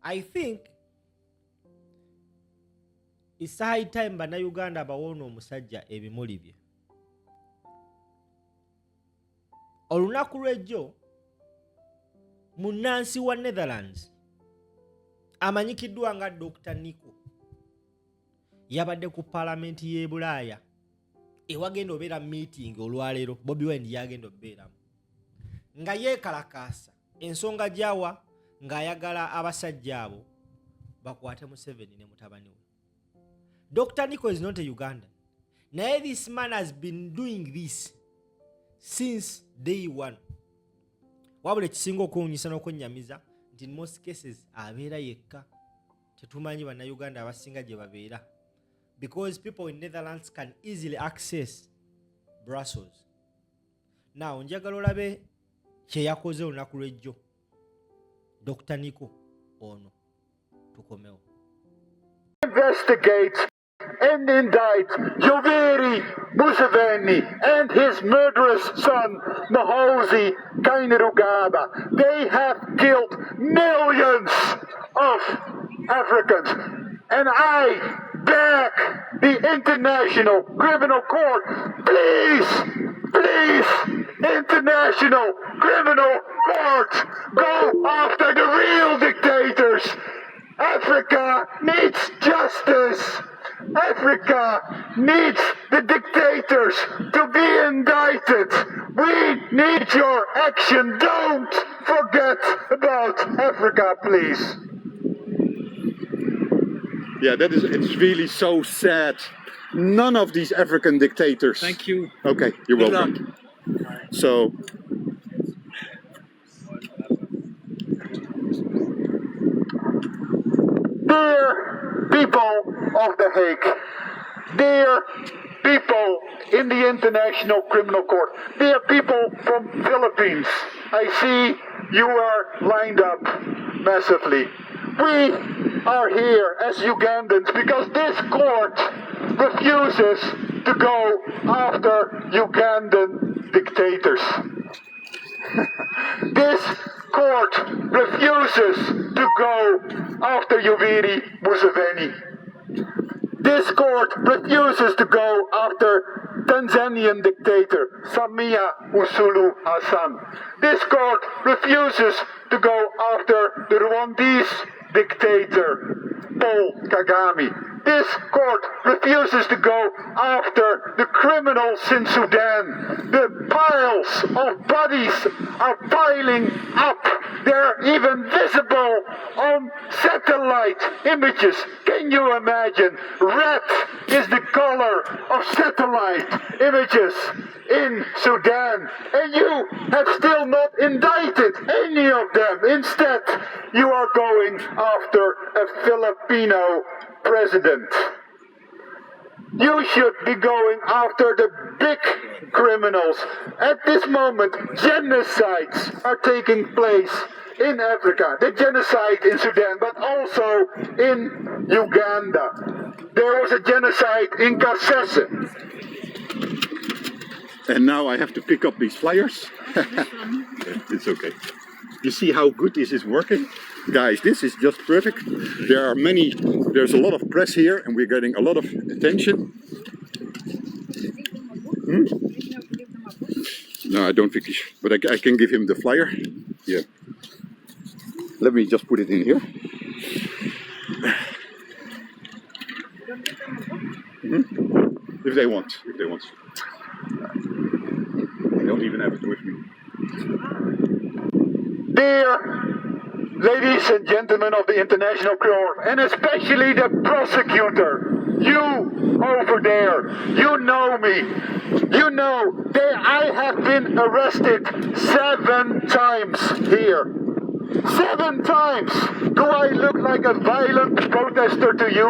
I think it's high time bannayuganda bawoona omusajja ebimuli bye. Olunaku lw'ejjo munnansi wa Netherlands amanyikiddwa nga Dr. Nico yabadde ku paalamenti y'e Bulaaya ewagenda obeera meeting olwaleero Bobi Wine yagenda obeeramu nga yeekalakaasa ensonga gy'awa ng'ayagala abasajja abo bakwate Museveni ne mutabani we. Dr. Nico is not a Ugandan. Naye this man has been doing this since day one. Wabula ekisinga okwewuunyisa n'okwennyamiza nti in most cases abeera yekka. Tetumanyi bannayuganda abasinga gye babeera. Because people in Netherlands can easily access Brussels. Now, njagala olabe kye yakoze olunaku lw'ejjo. Dr. Nico ono tukomewo. Investigate and indict Yoweri Museveni and his murderous son Muhoozi Kainerugaba. They have killed millions of Africans, and I beg the International Criminal Court, please, International Criminal Court, go after the real dictators. Africa needs justice. Africa needs the dictators to be indicted. We need your action. Don't forget about Africa, please. Yeah, it's really so sad. None of these African dictators. Thank you. Okay, you're welcome. So, dear people of The Hague, dear people in the International Criminal Court, dear people from Philippines, I see you are lined up massively. We are here as Ugandans because this court refuses to go after Ugandan dictators. This court refuses to go after Yoweri Museveni. This court refuses to go after Tanzanian dictator Samia Suluhu Hassan. This court refuses to go after the Rwandese dictator Paul Kagame. This court refuses to go after the criminals in Sudan. The piles of bodies are piling up. They're even visible on satellite images. Can you imagine? Red is the color of satellite images in Sudan. And you have still not indicted any of them. Instead, you are going after a Filipino president. You should be going after the big criminals. At this moment, genocides are taking place in Africa. The genocide in Sudan, but also in Uganda. There was a genocide in Kasese. and now I have to pick up these flyers. It's okay. You see how good this is working? Guys, this is just perfect. There's a lot of press here and we're getting a lot of attention. No, I don't think he should, but I can give him the flyer. Yeah. Let me just put it in here. If they want. I don't even have it with me. Dear ladies and gentlemen of the International Court, and especially the prosecutor, you over there, you know me. You know that I have been arrested 7 times here. 7 times! Do I look like a violent protester to you?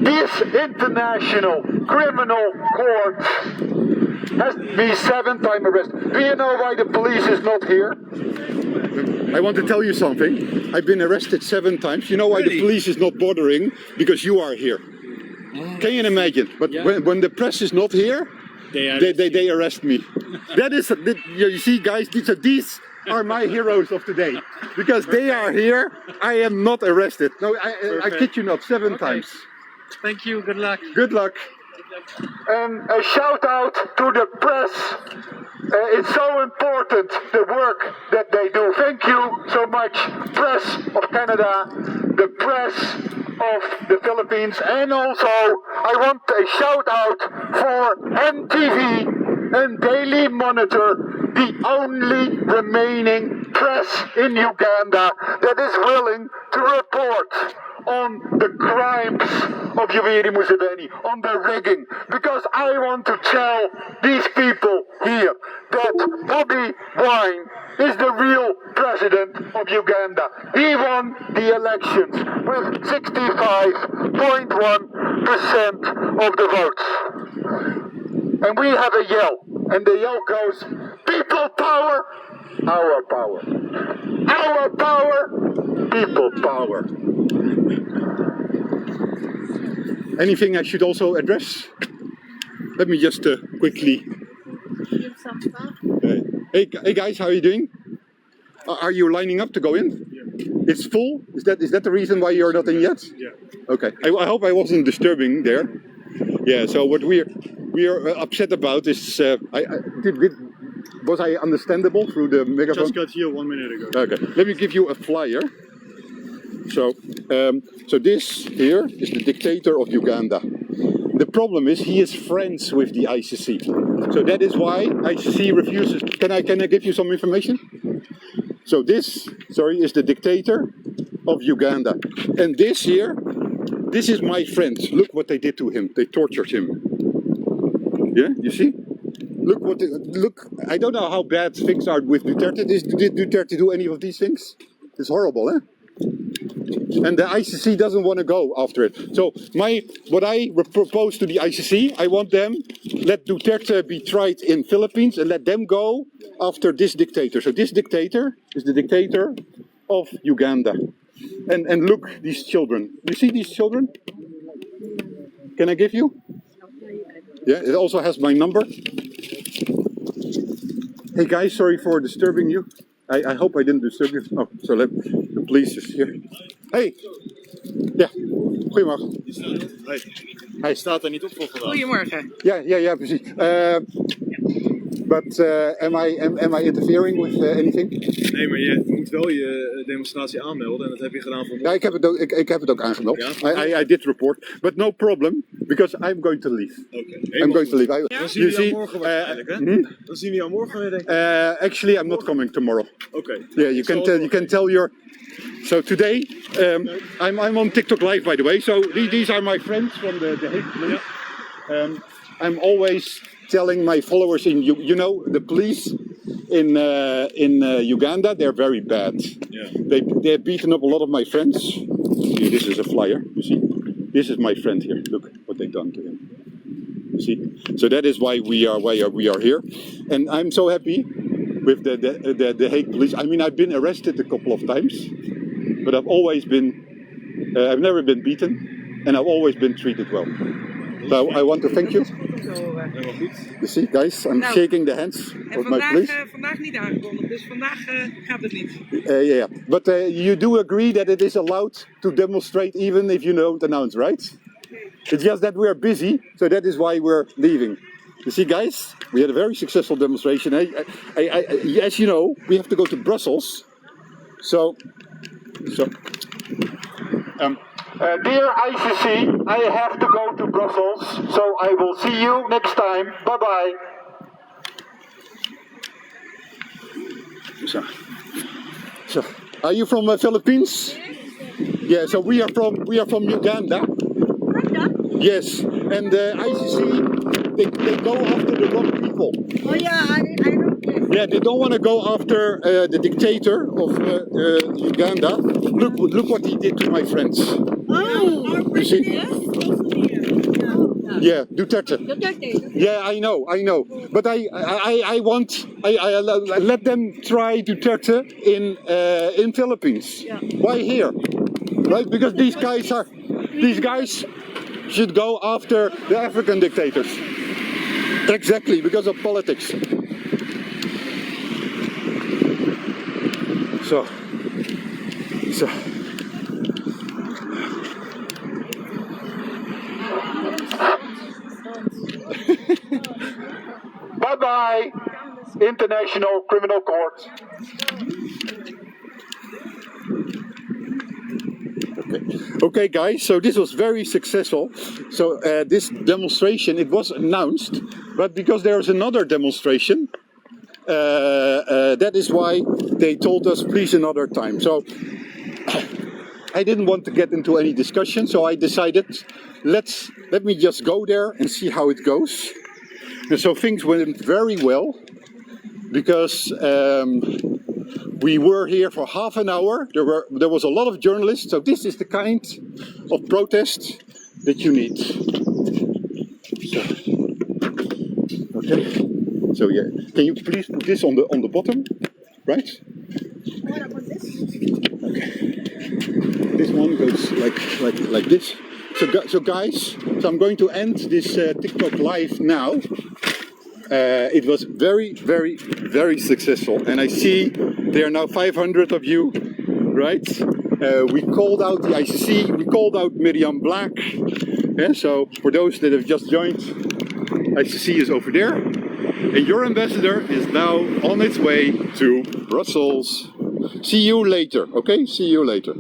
This International Criminal Court has me 7 times arrested. Do you know why the police is not here? I want to tell you something. I've been arrested 7 times. You know why the police is not bothering? Because you are here. Can you imagine? But when the press is not here, they arrest me. That is, you see, guys, these are my heroes of today. Because they are here, I am not arrested. No, I kid you not, 7 times. Thank you, good luck. Good luck. And a shout out to the press. It's so important, the work that they do. Thank you so much, press of Canada, the press of the Philippines, and also I want a shout out for NTV and Daily Monitor, the only remaining press in Uganda that is willing to report on the crimes of Yoweri Museveni, on the rigging, because I want to tell these people here that Bobi Wine is the real president of Uganda. He won the elections with 65.1% of the votes. And we have a yell, and the yell goes, people power, our power. Our power, people power. Anything I should also address? Let me just quickly... Hey guys, how are you doing? Are you lining up to go in? Yeah. It's full? Is that the reason why you're not in yet? Yeah. Okay. I hope I wasn't disturbing there. Yeah. So what we are upset about is was I understandable through the megaphone? Just got here 1 minute ago. Okay. Let me give you a flyer. So this here is the dictator of Uganda. The problem is he is friends with the ICC. So that is why ICC refuses. Can I give you some information? So this, is the dictator of Uganda. And this here, this is my friend. Look what they did to him. They tortured him. Yeah, you see? Look, I don't know how bad things are with Duterte. Did Duterte do any of these things? It's horrible, eh? And the ICC doesn't want to go after it. So what I propose to the ICC, I want them, let Duterte be tried in Philippines and let them go after this dictator. So this dictator is the dictator of Uganda. And look, these children. You see these children? Can I give you? Yeah, it also has my number. Hey guys, sorry for disturbing you. I hope I didn't disturb you. Oh, so the police is here. Hey! Ja, goedemorgen. Hij staat er niet op voor vandaag. Goedemorgen. Ja, precies. But am I interfering with anything? Nee, maar je moet wel je demonstratie aanmelden en dat heb je gedaan voor. Ja, ik heb het ook aangemeld. Ja? I did report, but no problem, because I'm going to leave. Okay. I'm going to leave. Dan zien we jou morgen waarschijnlijk, hè? Dan zien we jou morgen weer, denk ik. Actually, I'm not coming tomorrow. Okay. Yeah, you can tell your. So today, I'm on TikTok Live, by the way. So these are my friends from the Hague Police. I'm always telling my followers in you know the police in Uganda, they're very bad. Yeah. They have beaten up a lot of my friends. Here, this is a flyer. You see, this is my friend here. Look what they've done to him. You see, so that is why we are here, and I'm so happy with the Hague Police. I mean, I've been arrested a couple of times, but I've always been, I've never been beaten, and I've always been treated well. So I want to thank you. You see, guys, I'm shaking the hands of my police. Vandaag niet aangekondigd, dus vandaag gaat het niet. Yeah, but you do agree that it is allowed to demonstrate even if you don't announce, right? It's just that we are busy, so that is why we're leaving. You see, guys, we had a very successful demonstration. As you know, we have to go to Brussels. Dear ICC, I have to go to Brussels, so I will see you next time. Bye bye. So, are you from Philippines? Yeah. So we are from Uganda. Yes, and ICC they go after the wrong people. Oh yeah, I know. Yeah, they don't want to go after the dictator of Uganda. Look what he did to my friends. Oh, You see? Yeah, Duterte. Yeah, I know. But I let them try Duterte in Philippines. Yeah. Why here? Right? Because these guys should go after the African dictators. Exactly, because of politics. So. Bye bye, International Criminal Court. Okay, guys, so this was very successful. So this demonstration, it was announced, but because there is another demonstration, that is why they told us please another time. So I didn't want to get into any discussion, so I decided let me just go there and see how it goes. And so things went very well because we were here for half an hour. There was a lot of journalists, so this is the kind of protest that you need. So, okay. So yeah, can you please put this on the bottom, right? What about this? Okay. This one goes like this. So guys, so I'm going to end this TikTok live now. It was very, very, very successful, and I see there are now 500 of you, right? We called out the ICC, we called out Miriam Black. Yeah, so for those that have just joined, ICC is over there, and your ambassador is now on its way to Brussels. See you later, okay? See you later.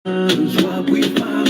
What we found